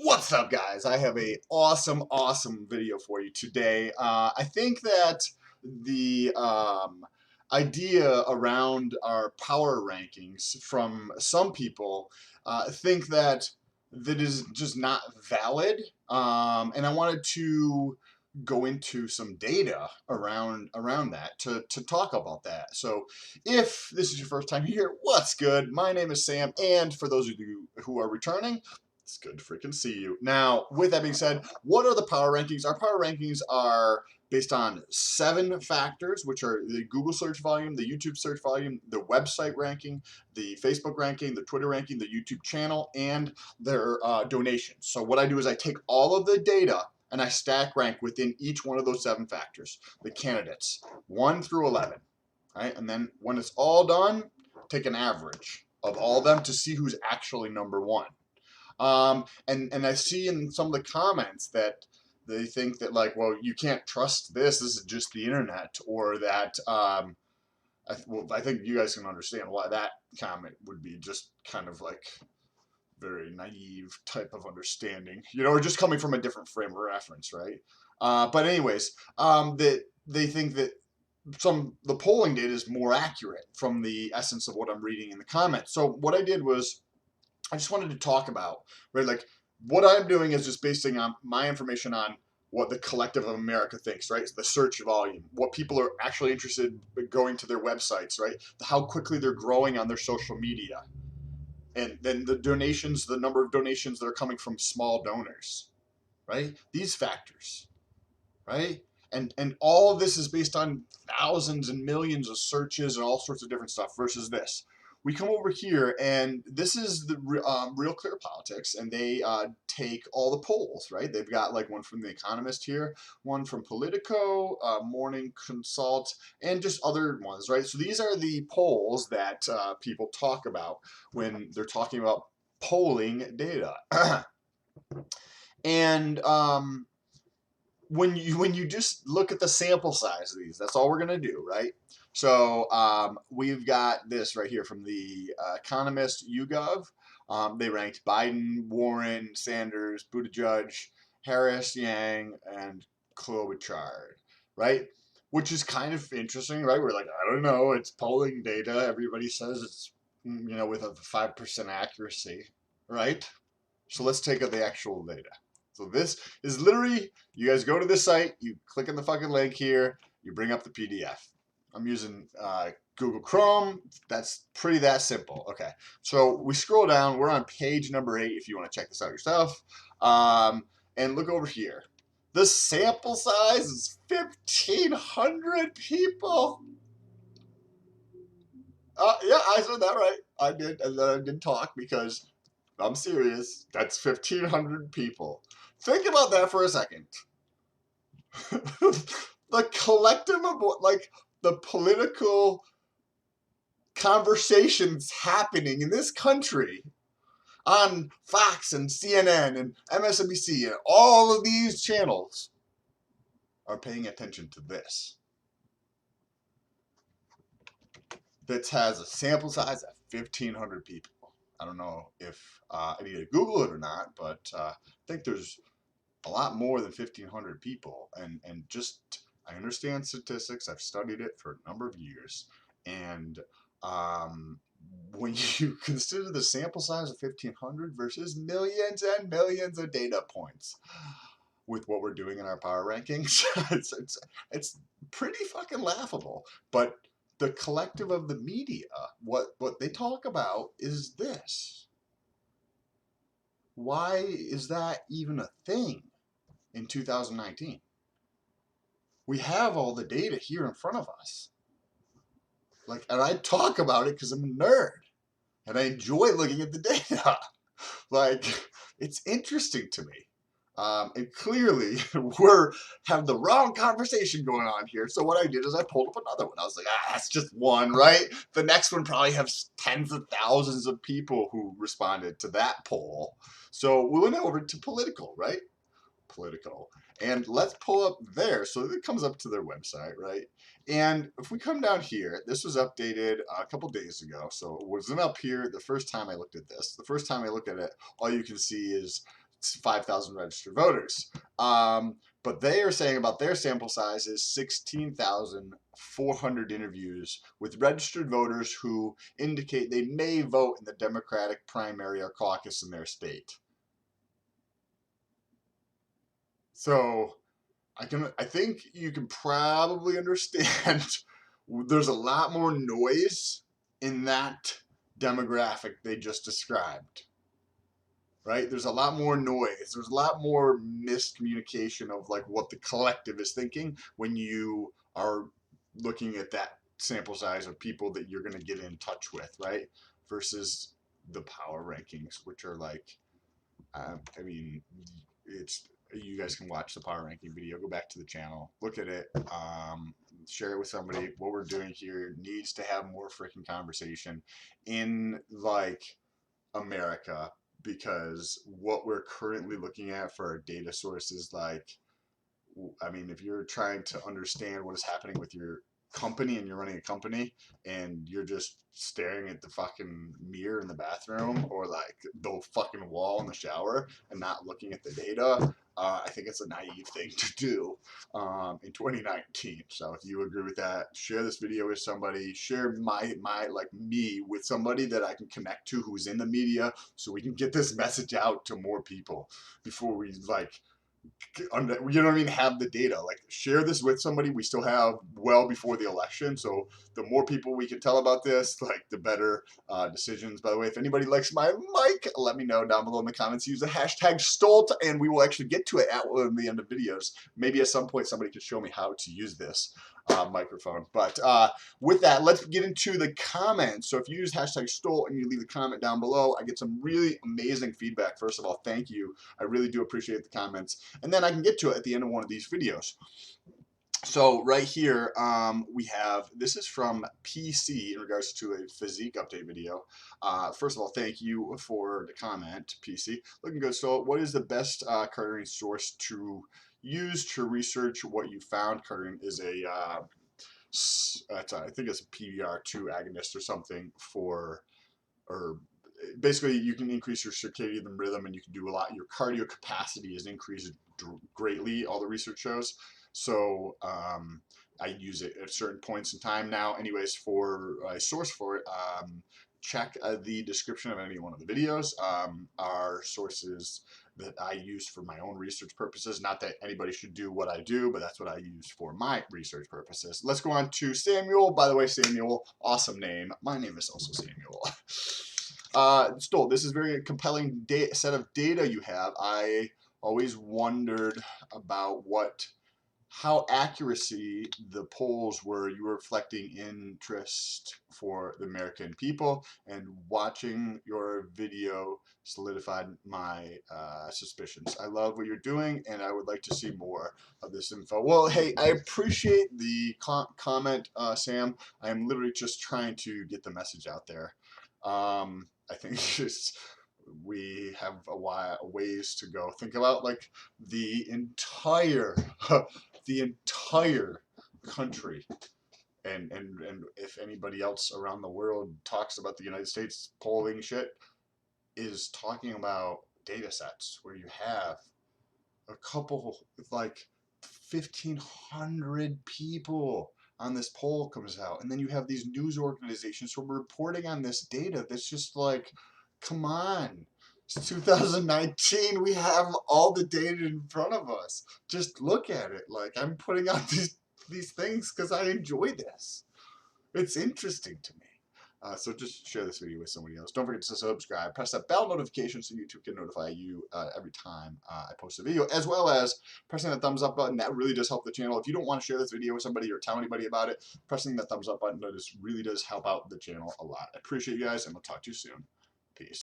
What's up, guys? I have a awesome video for you today. I think that the idea around our power rankings from some people think that is just not valid, and I wanted to go into some data around that to talk about that. So if this is your first time here, what's good? My name is Sam, and for those of you who are returning, it's good to freaking see you. Now, with that being said, what are the power rankings? Our power rankings are based on 7 factors, which are the Google search volume, the YouTube search volume, the website ranking, the Facebook ranking, the Twitter ranking, the YouTube channel, and their donations. So what I do is I take all of the data and I stack rank within each one of those 7 factors, the candidates, 1 through 11. Right? And then when it's all done, take an average of all of them to see who's actually number 1. And I see in some of the comments that they think that, like, well, you can't trust this. This is just the internet, or that I think you guys can understand why that comment would be just kind of like very naive type of understanding, or just coming from a different frame of reference, right? But anyways, that they think that the polling data is more accurate from the essence of what I'm reading in the comments. So what I did was I just wanted to talk about, right, like what I'm doing is just basing on my information on what the collective of America thinks, right? The search volume, what people are actually interested in going to their websites, right? How quickly they're growing on their social media. And then the donations, the number of donations that are coming from small donors, right? These factors, right? And all of this is based on thousands and millions of searches and all sorts of different stuff versus this. We come over here, and this is the Real Clear Politics, and they take all the polls, right? They've got like one from The Economist here, one from Politico, Morning Consult, and just other ones, right? So these are the polls that people talk about when they're talking about polling data. And when you just look at the sample size of these, that's all we're gonna do, right? So we've got this right here from the Economist YouGov. They ranked Biden, Warren, Sanders, Buttigieg, Harris, Yang, and Klobuchar, right? Which is kind of interesting, right? We're like, I don't know, it's polling data. Everybody says it's with a 5% accuracy, right? So let's take the actual data. So this is literally, you guys go to this site, you click on the fucking link here, you bring up the PDF. I'm using Google Chrome. That's that simple. Okay, so we scroll down. We're on page number 8 if you want to check this out yourself. And look over here. The sample size is 1,500 people. Yeah, I said that right. I did, and then I didn't talk because I'm serious. That's 1,500 people. Think about that for a second. The collective of like the political conversations happening in this country on Fox and CNN and MSNBC and all of these channels are paying attention to this. That has a sample size of 1,500 people. I don't know if I need to Google it or not, but I think there's a lot more than 1,500 people, and just I understand statistics. I've studied it for a number of years, and when you consider the sample size of 1,500 versus millions and millions of data points with what we're doing in our power rankings, it's pretty fucking laughable. But the collective of the media, what they talk about is this. Why is that even a thing in 2019? We have all the data here in front of us. Like, and I talk about it because I'm a nerd and I enjoy looking at the data. Like, it's interesting to me. And clearly, we're having the wrong conversation going on here. So what I did is I pulled up another one. I was like, that's just one, right? The next one probably has tens of thousands of people who responded to that poll. So we went over to Political, right? Political. And let's pull up there. So it comes up to their website, right? And if we come down here, this was updated a couple days ago. So it wasn't up here the first time I looked at this. The first time I looked at it, all you can see is 5,000 registered voters. But they are saying about their sample size is 16,400 interviews with registered voters who indicate they may vote in the Democratic primary or caucus in their state. So I think you can probably understand there's a lot more noise in that demographic they just described. Right? There's a lot more noise. There's a lot more miscommunication of like what the collective is thinking when you are looking at that sample size of people that you're going to get in touch with, right? Versus the power rankings, which are like, I mean, it's, you guys can watch the power ranking video, go back to the channel, look at it, share it with somebody. What we're doing here needs to have more freaking conversation in like America, because what we're currently looking at for our data sources, like, I mean, if you're trying to understand what is happening with your company and you're running a company and you're just staring at the fucking mirror in the bathroom or like the fucking wall in the shower and not looking at the data, I think it's a naive thing to do in 2019. So if you agree with that, share this video with somebody, share my like me with somebody that I can connect to who's in the media, so we can get this message out to more people before we like, you know what I mean, have the data. Like, share this with somebody. We still have well before the election, so the more people we can tell about this, like, the better decisions. By the way, if anybody likes my mic, let me know down below in the comments. Use the hashtag Stolt, and we will actually get to it at the end of videos. Maybe at some point somebody could show me how to use this microphone. But with that, let's get into the comments. So if you use hashtag Stolt and you leave a comment down below, I get some really amazing feedback. First of all, thank you. I really do appreciate the comments. And then I can get to it at the end of one of these videos. So right here, we have, this is from PC in regards to a physique update video. First of all, thank you for the comment, PC. Looking good. So what is the best Cartering source to use to research what you found? Cartering is a, I think it's a PBR2 agonist or something for, or basically you can increase your circadian rhythm and you can do a lot. Your cardio capacity is increased greatly, all the research shows. So I use it at certain points in time now. Anyways, for a source for it, check the description of any one of the videos. Our sources that I use for my own research purposes. Not that anybody should do what I do, but that's what I use for my research purposes. Let's go on to Samuel. By the way, Samuel, awesome name. My name is also Samuel. Stolt, this is very compelling set of data you have. I always wondered about how accuracy the polls were. You were reflecting interest for the American people, and watching your video solidified my suspicions. I love what you're doing, and I would like to see more of this info. Well, hey, I appreciate the comment, Sam. I am literally just trying to get the message out there. I think just we have a ways to go. Think about like the entire country, and if anybody else around the world talks about the United States polling shit, is talking about data sets where you have a couple, like 1,500 people on this poll comes out, and then you have these news organizations who are reporting on this data that's just like, come on, it's 2019, we have all the data in front of us, just look at it. Like, I'm putting out these things because I enjoy this, it's interesting to me. So just share this video with somebody else. Don't forget to subscribe. Press that bell notification so YouTube can notify you every time I post a video, as well as pressing the thumbs up button. That really does help the channel. If you don't want to share this video with somebody or tell anybody about it, pressing the thumbs up button really does help out the channel a lot. I appreciate you guys, and we'll talk to you soon. Peace.